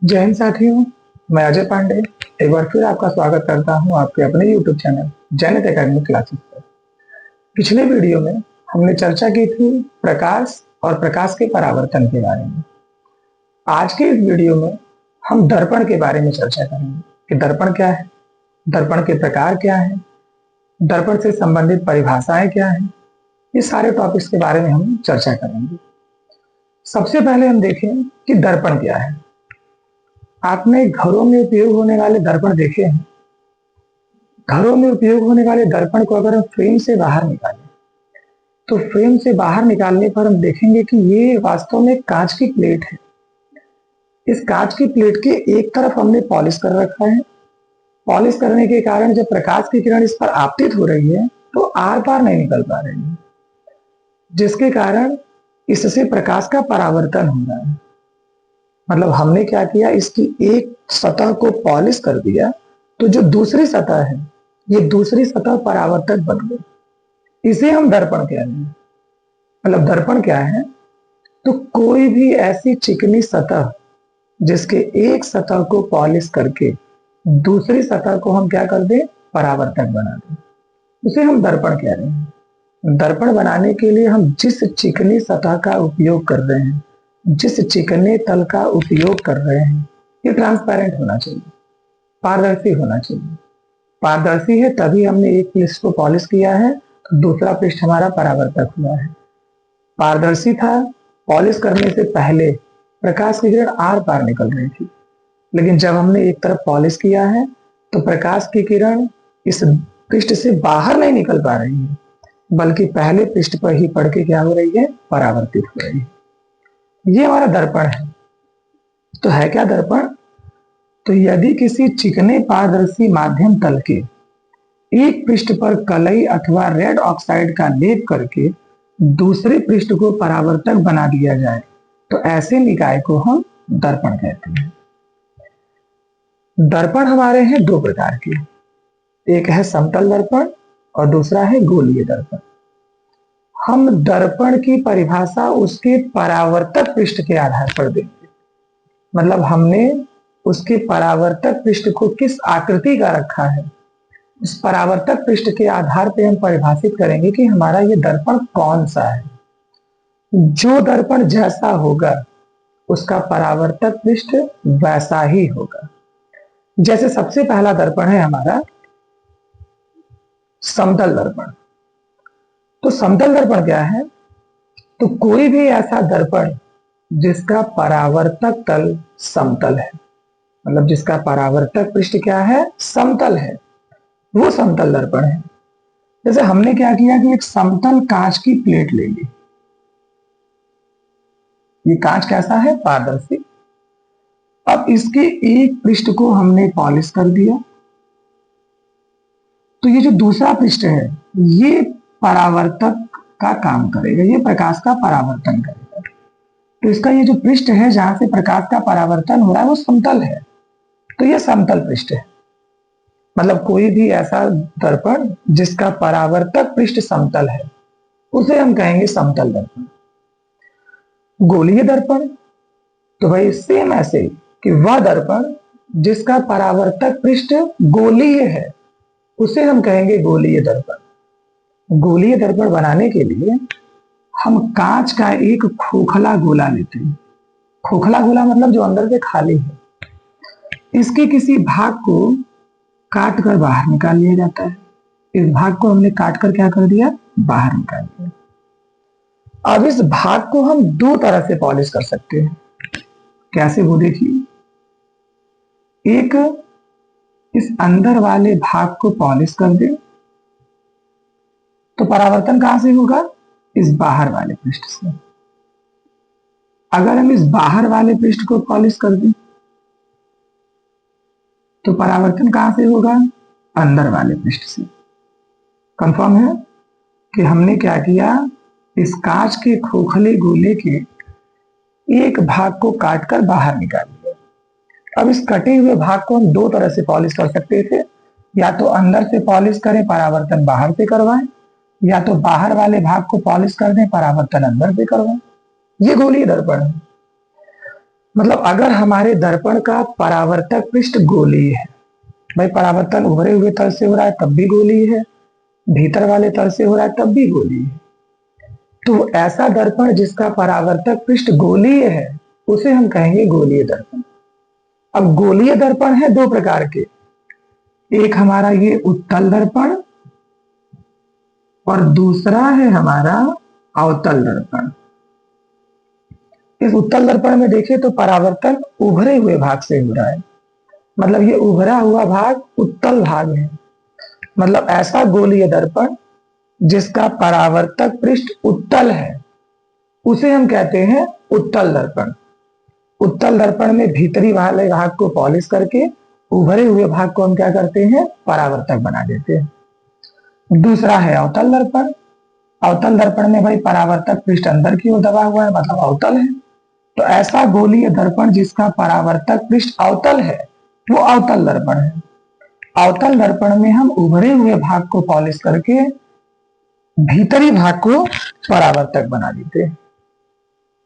जय हिंद साथियों। मैं अजय पांडे एक बार फिर आपका स्वागत करता हूं आपके अपने YouTube चैनल जैनित एकेडमी क्लासेस पर। पिछले वीडियो में हमने चर्चा की थी प्रकाश और प्रकाश के परावर्तन के बारे में। आज के इस वीडियो में हम दर्पण के बारे में चर्चा करेंगे कि दर्पण क्या है, दर्पण के प्रकार क्या है, दर्पण से संबंधित परिभाषाएं क्या है। ये सारे टॉपिक्स के बारे में हम चर्चा करेंगे। सबसे पहले हम देखें कि दर्पण क्या है। आपने घरों में उपयोग होने वाले दर्पण देखे हैं। घरों में उपयोग होने वाले दर्पण को अगर हम फ्रेम से बाहर निकालें तो फ्रेम से बाहर निकालने पर हम देखेंगे कि ये वास्तव में कांच की प्लेट है। इस कांच की प्लेट के एक तरफ हमने पॉलिश कर रखा है। पॉलिश करने के कारण जब प्रकाश की किरण इस पर आपतित हो रही है तो आर पार नहीं निकल पा रही है, जिसके कारण इससे प्रकाश का परावर्तन हो रहा है। मतलब हमने क्या किया, इसकी एक सतह को पॉलिश कर दिया तो जो दूसरी सतह है ये दूसरी सतह परावर्तक बन गई। इसे हम दर्पण कह रहे हैं। मतलब दर्पण क्या है, तो कोई भी ऐसी चिकनी सतह जिसके एक सतह को पॉलिश करके दूसरी सतह को हम क्या कर दें, परावर्तक बना दें, उसे हम दर्पण कह रहे हैं। दर्पण बनाने के लिए हम जिस चिकनी सतह का उपयोग कर रहे हैं, जिस चिकने तल का उपयोग कर रहे हैं, ये ट्रांसपेरेंट होना चाहिए, पारदर्शी होना चाहिए। पारदर्शी है तभी हमने एक पृष्ठ को पॉलिश किया है तो दूसरा पृष्ठ हमारा परावर्तक हुआ है। पारदर्शी था, पॉलिश करने से पहले प्रकाश की किरण आर पार निकल रही थी, लेकिन जब हमने एक तरफ पॉलिश किया है तो प्रकाश की किरण इस पृष्ठ से बाहर नहीं निकल पा रही है, बल्कि पहले पृष्ठ पर ही पड़ के क्या हो रही है, परावर्तित हो रही है। ये हमारा दर्पण है। तो है क्या दर्पण, तो यदि किसी चिकने पारदर्शी माध्यम तल के एक पृष्ठ पर कलई अथवा रेड ऑक्साइड का लेप करके दूसरे पृष्ठ को परावर्तक बना दिया जाए तो ऐसे निकाय को हम दर्पण कहते हैं। दर्पण हमारे हैं दो प्रकार के, एक है समतल दर्पण और दूसरा है गोलीय दर्पण। हम दर्पण की परिभाषा उसके परावर्तक पृष्ठ के आधार पर देंगे। मतलब हमने उसके परावर्तक पृष्ठ को किस आकृति का रखा है, इस परावर्तक पृष्ठ के आधार पर हम परिभाषित करेंगे कि हमारा ये दर्पण कौन सा है। जो दर्पण जैसा होगा उसका परावर्तक पृष्ठ वैसा ही होगा। जैसे सबसे पहला दर्पण है हमारा समतल दर्पण। तो समतल दर्पण क्या है, तो कोई भी ऐसा दर्पण जिसका परावर्तक तल समतल है, मतलब जिसका परावर्तक पृष्ठ क्या है, समतल है, वो समतल दर्पण है। जैसे हमने क्या किया कि एक समतल कांच की प्लेट ले ली। ये कांच कैसा है, पारदर्शी। अब इसके एक पृष्ठ को हमने पॉलिश कर दिया तो ये जो दूसरा पृष्ठ है ये परावर्तक का काम करेगा, ये प्रकाश का परावर्तन करेगा। तो इसका ये जो पृष्ठ है जहां से प्रकाश का परावर्तन हो रहा है वो समतल है, तो ये समतल पृष्ठ है। मतलब कोई भी ऐसा दर्पण जिसका परावर्तक पृष्ठ समतल है उसे हम कहेंगे समतल दर्पण। गोलीय दर्पण, तो भाई सेम ऐसे कि वह दर्पण जिसका परावर्तक पृष्ठ गोलीय है उसे हम कहेंगे गोलीय दर्पण। गोलीय दर्पण बनाने के लिए हम कांच का एक खोखला गोला लेते हैं। खोखला गोला मतलब जो अंदर से खाली है, इसके किसी भाग को काट कर बाहर निकाल लिया जाता है। इस भाग को हमने काट कर क्या कर दिया, बाहर निकाल दिया। अब इस भाग को हम दो तरह से पॉलिश कर सकते हैं। कैसे, वो देखिए। एक, इस अंदर वाले भाग को पॉलिश कर दे तो परावर्तन कहां से होगा, इस बाहर वाले पृष्ठ से। अगर हम इस बाहर वाले पृष्ठ को पॉलिश कर दें तो परावर्तन कहां से होगा, अंदर वाले पृष्ठ से। कंफर्म है कि हमने क्या किया, इस कांच के खोखले गोले के एक भाग को काटकर बाहर निकाल दिया। अब इस कटे हुए भाग को हम दो तरह से पॉलिश कर सकते थे, या तो अंदर से पॉलिश करें, परावर्तन बाहर से करवाएं, या तो बाहर वाले भाग को पॉलिश कर दें, परावर्तन अंदर से करवाएं। ये गोलीय दर्पण है। मतलब अगर हमारे दर्पण का परावर्तक पृष्ठ गोलीय है, भाई परावर्तन उभरे हुए तल से हो रहा है तब भी गोलीय है, भीतर वाले तल से हो रहा है तब भी गोलीय है, तो ऐसा दर्पण जिसका परावर्तक पृष्ठ गोलीय है उसे हम कहेंगे गोलीय दर्पण। अब गोलीय दर्पण है दो प्रकार के, एक हमारा ये उत्तल दर्पण और दूसरा है हमारा अवतल दर्पण। इस उत्तल दर्पण में देखें तो परावर्तन उभरे हुए भाग से हो रहा है, मतलब ये उभरा हुआ भाग उत्तल भाग है, मतलब ऐसा गोलीय दर्पण जिसका परावर्तक पृष्ठ उत्तल है उसे हम कहते हैं उत्तल दर्पण। उत्तल दर्पण में भीतरी वाले भाग को पॉलिश करके उभरे हुए भाग को हम क्या करते हैं, परावर्तक बना देते हैं। दूसरा है अवतल दर्पण। अवतल दर्पण में भाई परावर्तक पृष्ठ अंदर की ओर दबा हुआ है, मतलब अवतल है, तो ऐसा गोलीय दर्पण जिसका परावर्तक पृष्ठ अवतल है वो अवतल दर्पण है। अवतल दर्पण में हम उभरे हुए भाग को पॉलिश करके भीतरी भाग को परावर्तक बना देते हैं।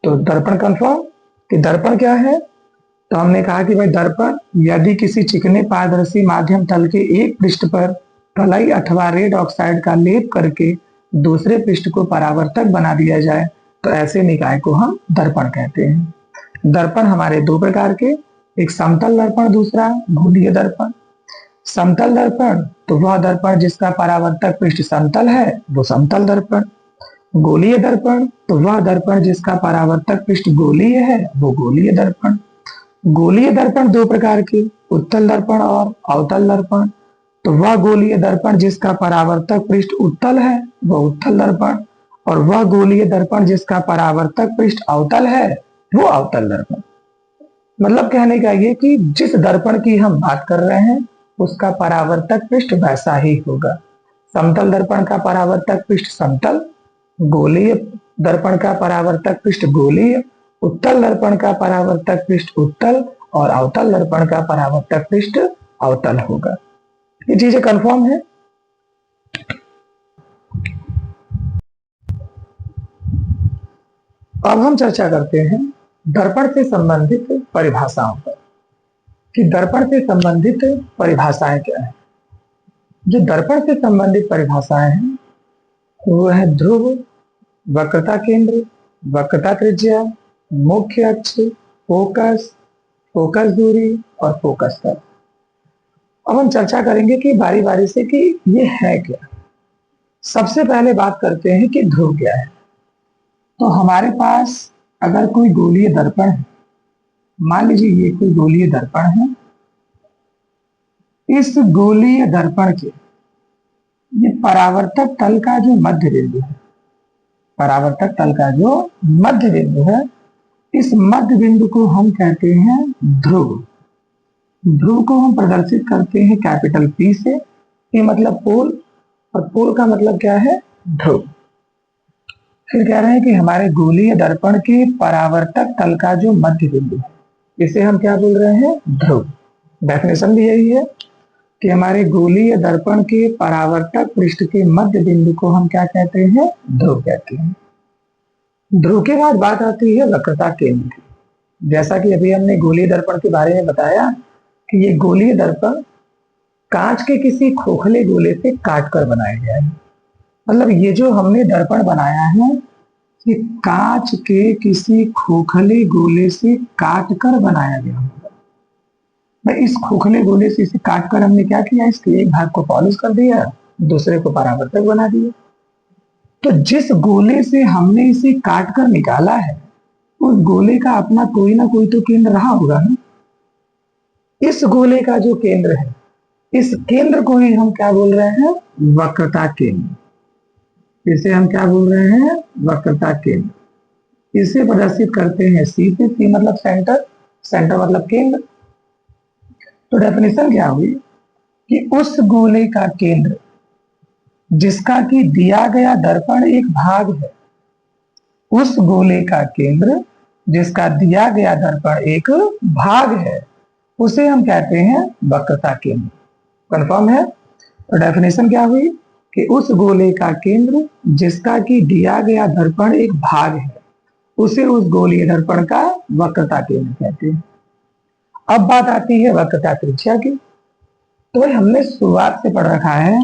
तो दर्पण कंफर्म कि दर्पण क्या है, तो हमने कहा कि भाई दर्पण यदि किसी चिकने पारदर्शी माध्यम तल के एक पृष्ठ पर कलई अथवा रेड ऑक्साइड का लेप करके दूसरे पृष्ठ को परावर्तक बना दिया जाए तो ऐसे निकाय को हम दर्पण कहते हैं। दर्पण हमारे दो प्रकार के, एक समतल दर्पण, दूसरा गोलीय दर्पण। समतल दर्पण तो वह दर्पण जिसका परावर्तक पृष्ठ समतल है वो समतल दर्पण। गोलीय दर्पण तो वह दर्पण जिसका परावर्तक पृष्ठ गोलीय है वो गोलीय दर्पण। गोलीय दर्पण दो प्रकार के, उत्तल दर्पण और अवतल दर्पण। तो वह गोलीय दर्पण जिसका परावर्तक पृष्ठ उत्तल है वो उत्तल दर्पण, और वह गोलीय दर्पण जिसका परावर्तक पृष्ठ अवतल है वो अवतल दर्पण। मतलब कहने का ये कि जिस दर्पण की हम बात कर रहे हैं उसका परावर्तक पृष्ठ वैसा ही होगा। समतल दर्पण का परावर्तक पृष्ठ समतल, गोलीय दर्पण का परावर्तक पृष्ठ गोलीय, उत्तल दर्पण का परावर्तक पृष्ठ उत्तल और अवतल दर्पण का परावर्तक पृष्ठ अवतल होगा। ये चीजें कंफर्म है। अब हम चर्चा करते हैं दर्पण से संबंधित परिभाषाओं पर कि दर्पण से संबंधित परिभाषाएं क्या है। जो दर्पण से संबंधित परिभाषाएं हैं वो है ध्रुव, वक्रता केंद्र, वक्रता त्रिज्या, मुख्य अक्ष, फोकस, फोकस दूरी और फोकस तल। अब हम चर्चा करेंगे कि बारी बारी से कि ये है क्या। सबसे पहले बात करते हैं कि ध्रुव क्या है। तो हमारे पास अगर कोई गोलीय दर्पण है, मान लीजिए ये कोई गोलीय दर्पण है, इस गोलीय दर्पण के ये परावर्तक तल का जो मध्य बिंदु है, परावर्तक तल का जो मध्य बिंदु है, इस मध्य बिंदु को हम कहते हैं ध्रुव। ध्रुव को हम प्रदर्शित करते हैं कैपिटल P से, ये मतलब पोल, और पोल का मतलब क्या है, ध्रुव। फिर कह रहे हैं कि हमारे गोलीय दर्पण के परावर्तक तल का जो मध्य बिंदु है इसे हम क्या बोल रहे हैं, ध्रुव। डेफिनेशन भी यही है कि हमारे गोलीय दर्पण के परावर्तक पृष्ठ के मध्य बिंदु को हम क्या कहते हैं, ध्रुव कहते हैं। ध्रुव के बाद बात आती है वक्रता केंद्र की। जैसा कि अभी हमने गोलीय दर्पण के बारे में बताया कि ये गोलीय दर्पण कांच के किसी खोखले गोले से काटकर बनाया गया है। मतलब ये जो हमने दर्पण बनाया है ये कांच के किसी खोखले गोले से काटकर बनाया गया है। इस खोखले गोले से इसे काटकर हमने क्या किया, इसके एक भाग को पॉलिश कर दिया, दूसरे को परावर्तक बना दिया। तो जिस गोले से हमने इसे काटकर निकाला है उस गोले का अपना कोई ना कोई तो केंद्र रहा होगा ना। इस गोले का जो केंद्र है, इस केंद्र को ही हम क्या बोल रहे हैं, वक्रता केंद्र। इसे हम क्या बोल रहे हैं, वक्रता केंद्र। इसे प्रदर्शित करते हैं सी पे, सी मतलब सेंटर, सेंटर मतलब केंद्र। तो डेफिनेशन क्या हुई कि उस गोले का केंद्र जिसका कि दिया गया दर्पण एक भाग है, उस गोले का केंद्र जिसका दिया गया दर्पण एक भाग है उसे हम कहते हैं वक्रता केंद्र। कंफर्म है। तो डेफिनेशन क्या हुई कि उस गोले का केंद्र जिसका कि दिया गया दर्पण एक भाग है उसे उस गोलीय दर्पण का वक्रता केंद्र कहते हैं। अब बात आती है वक्रता त्रिज्या की। तो भाई हमने शुरुआत से पढ़ रखा है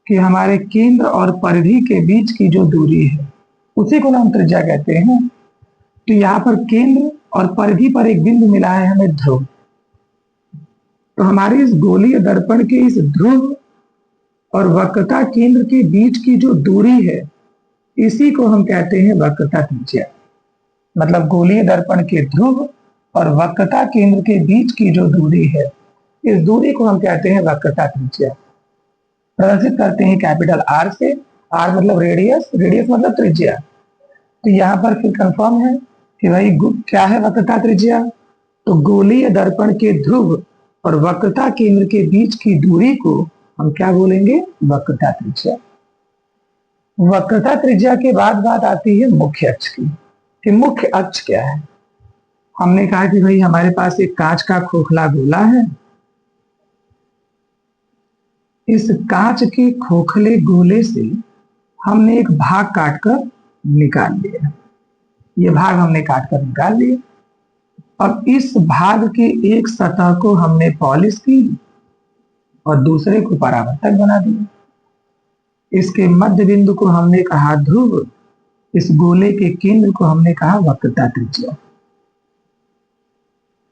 कि हमारे केंद्र और परिधि के बीच की जो दूरी है उसी को हम त्रिज्या कहते हैं। तो यहाँ पर केंद्र और परिधि पर एक बिंदु मिला है हमें ध्रुव। तो हमारे इस गोलीय दर्पण के इस ध्रुव और वक्रता केंद्र के बीच की जो दूरी है इसी को हम कहते हैं वक्रता त्रिज्या। मतलब गोलीय दर्पण के ध्रुव और वक्रता केंद्र के बीच की जो दूरी है इस दूरी को हम कहते हैं वक्रता त्रिज्या। प्रदर्शित करते हैं कैपिटल आर से। आर मतलब रेडियस, रेडियस मतलब त्रिज्या। तो यहाँ पर फिर कंफर्म है कि भाई क्या है वक्रता त्रिज्या। तो गोलीय दर्पण के ध्रुव और वक्रता केंद्र के बीच की दूरी को हम क्या बोलेंगे, वक्रता त्रिज्या। वक्रता त्रिज्या के बाद बात आती है मुख्य अक्ष की कि मुख्य अक्ष क्या है। हमने कहा कि भाई हमारे पास एक कांच का खोखला गोला है। इस कांच के खोखले गोले से हमने एक भाग काटकर निकाल लिया। ये भाग हमने काटकर निकाल लिया। अब इस भाग के एक सतह को हमने पॉलिश की और दूसरे को परावर्तक बना दिया। इसके मध्य बिंदु को हमने कहा ध्रुव, इस गोले के केंद्र को हमने कहा वक्रता त्रिज्या।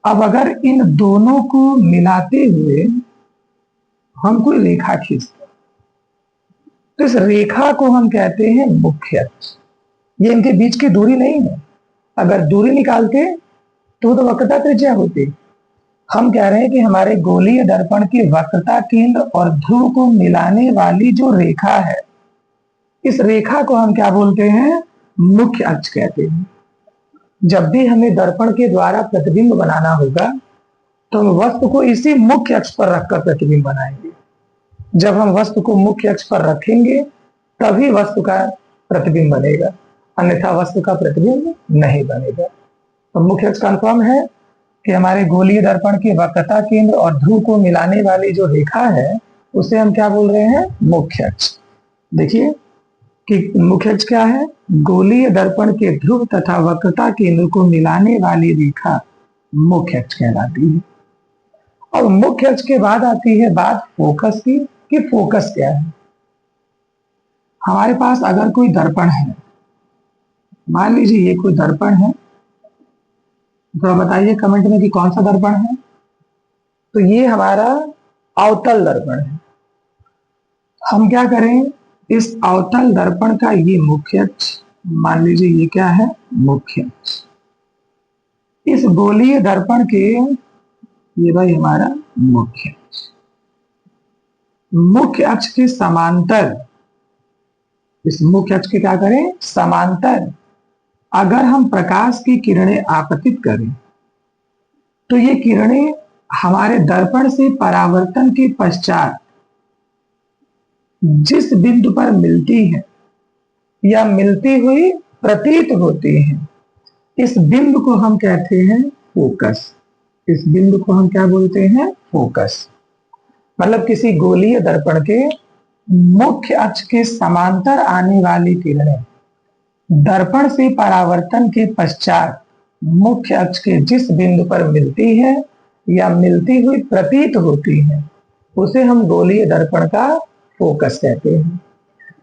अब अगर इन दोनों को मिलाते हुए हम कोई रेखा खींचते तो इस रेखा को हम कहते हैं मुख्य अक्ष। ये इनके बीच की दूरी नहीं है। अगर दूरी निकालते तो वक्रता त्रिज्या होती। हम कह रहे हैं कि हमारे गोलीय दर्पण के वक्रता केंद्र और ध्रुव को मिलाने वाली जो रेखा है इस रेखा को हम क्या बोलते हैं, मुख्य अक्ष कहते हैं। जब भी हमें दर्पण के द्वारा प्रतिबिंब बनाना होगा तो हम वस्तु को इसी मुख्य अक्ष पर रखकर प्रतिबिंब बनाएंगे। जब हम वस्तु को मुख्य अक्ष पर रखेंगे तभी वस्तु का प्रतिबिंब बनेगा, अन्यथा वस्तु का प्रतिबिंब नहीं बनेगा। तो मुख्य अक्ष कंफर्म है कि हमारे गोलीय दर्पण के वक्रता केंद्र और ध्रुव को मिलाने वाली जो रेखा है उसे हम क्या बोल रहे हैं, मुख्य अक्ष। देखिए कि मुख्य अक्ष क्या है, गोलीय दर्पण के ध्रुव तथा वक्रता केंद्र को मिलाने वाली रेखा मुख्य अक्ष कहलाती है। और मुख्य अक्ष के बाद आती है बात फोकस की कि फोकस क्या है। हमारे पास अगर कोई दर्पण है, मान लीजिए ये कोई दर्पण है, तो बताइए कमेंट में कि कौन सा दर्पण है। तो ये हमारा अवतल दर्पण है। हम क्या करें, इस अवतल दर्पण का ये मुख्य अक्ष, मान लीजिए ये क्या है, मुख्य अक्ष। इस गोलीय दर्पण के ये भाई हमारा मुख्य अक्ष। मुख्य अक्ष के समांतर, इस मुख्य अक्ष के क्या करें, समांतर अगर हम प्रकाश की किरणें आपतित करें तो ये किरणें हमारे दर्पण से परावर्तन के पश्चात जिस बिंदु पर मिलती है या मिलती हुई प्रतीत होती है इस बिंदु को हम कहते हैं फोकस। इस बिंदु को हम क्या बोलते हैं, फोकस। मतलब किसी गोलीय दर्पण के मुख्य अक्ष के समांतर आने वाली किरणें दर्पण से परावर्तन के पश्चात मुख्य अक्ष के जिस बिंदु पर मिलती है या मिलती हुई प्रतीत होती है उसे हम गोलीय दर्पण का फोकस कहते हैं।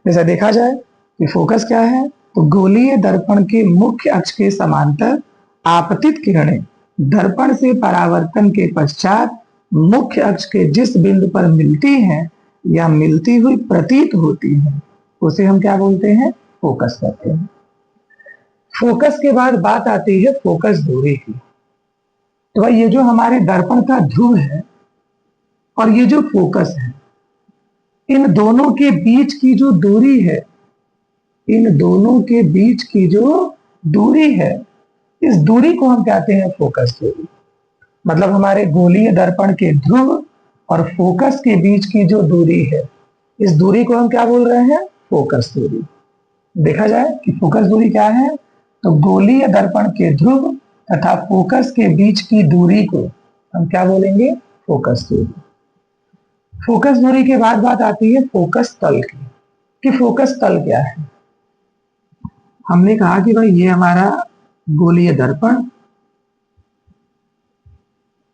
जैसा देखा जाए कि फोकस क्या है, तो गोलीय दर्पण के मुख्य अक्ष के समांतर आपतित किरणें दर्पण से परावर्तन के पश्चात मुख्य अक्ष के जिस बिंदु पर मिलती हैं या मिलती हुई प्रतीत होती है उसे हम क्या बोलते हैं, फोकस कहते हैं। फोकस के बाद बात आती है फोकस दूरी की। तो भाई ये जो हमारे दर्पण का ध्रुव है और ये जो फोकस है, इन दोनों के बीच की जो दूरी है, इन दोनों के बीच की जो दूरी है इस दूरी को हम कहते हैं फोकस दूरी। मतलब हमारे गोलीय दर्पण के ध्रुव और फोकस के बीच की जो दूरी है इस दूरी को हम क्या बोल रहे हैं, फोकस दूरी। देखा जाए कि फोकस दूरी क्या है, तो गोलीय दर्पण के ध्रुव तथा फोकस के बीच की दूरी को हम क्या बोलेंगे, फोकस दूरी। फोकस दूरी के बाद बात आती है फोकस तल की कि फोकस तल क्या है। हमने कहा कि भाई ये हमारा गोलीय दर्पण,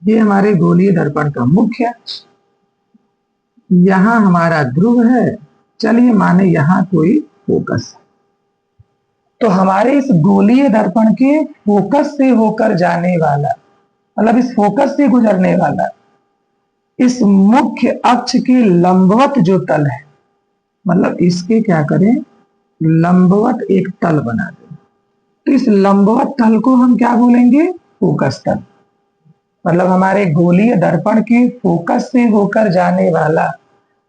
ये हमारे गोलीय दर्पण का मुख्य अक्ष, यहां हमारा ध्रुव है। चलिए माने यहां कोई फोकस है, तो हमारे इस गोलीय दर्पण के फोकस से होकर जाने वाला, मतलब इस फोकस से गुजरने वाला इस मुख्य अक्ष के लंबवत जो तल है, मतलब इसके क्या करें, लंबवत एक तल बना दें। तो इस लंबवत तल को हम क्या बोलेंगे, फोकस तल। मतलब हमारे गोलीय दर्पण के फोकस से होकर जाने वाला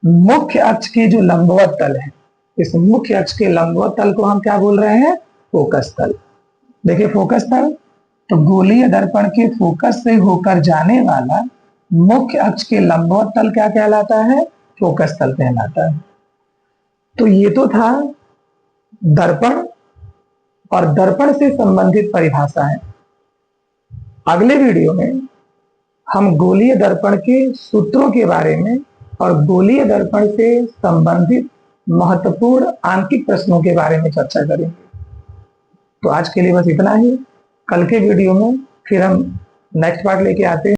मुख्य अक्ष के जो लंबवत तल है, इस मुख्य अक्ष के लंबवत तल को हम क्या बोल रहे हैं, फोकस तल। देखिए फोकस तल, तो गोलीय दर्पण के फोकस से होकर जाने वाला मुख्य अक्ष के लंबवत तल क्या कहलाता है, फोकस तल कहलाता है। तो ये तो था दर्पण और दर्पण से संबंधित परिभाषाएं। अगले वीडियो में हम गोलीय दर्पण के सूत्रों के बारे में और गोलीय दर्पण से संबंधित महत्वपूर्ण आंकिक प्रश्नों के बारे में चर्चा करेंगे। तो आज के लिए बस इतना ही। कल के वीडियो में फिर हम नेक्स्ट पार्ट लेके आते हैं।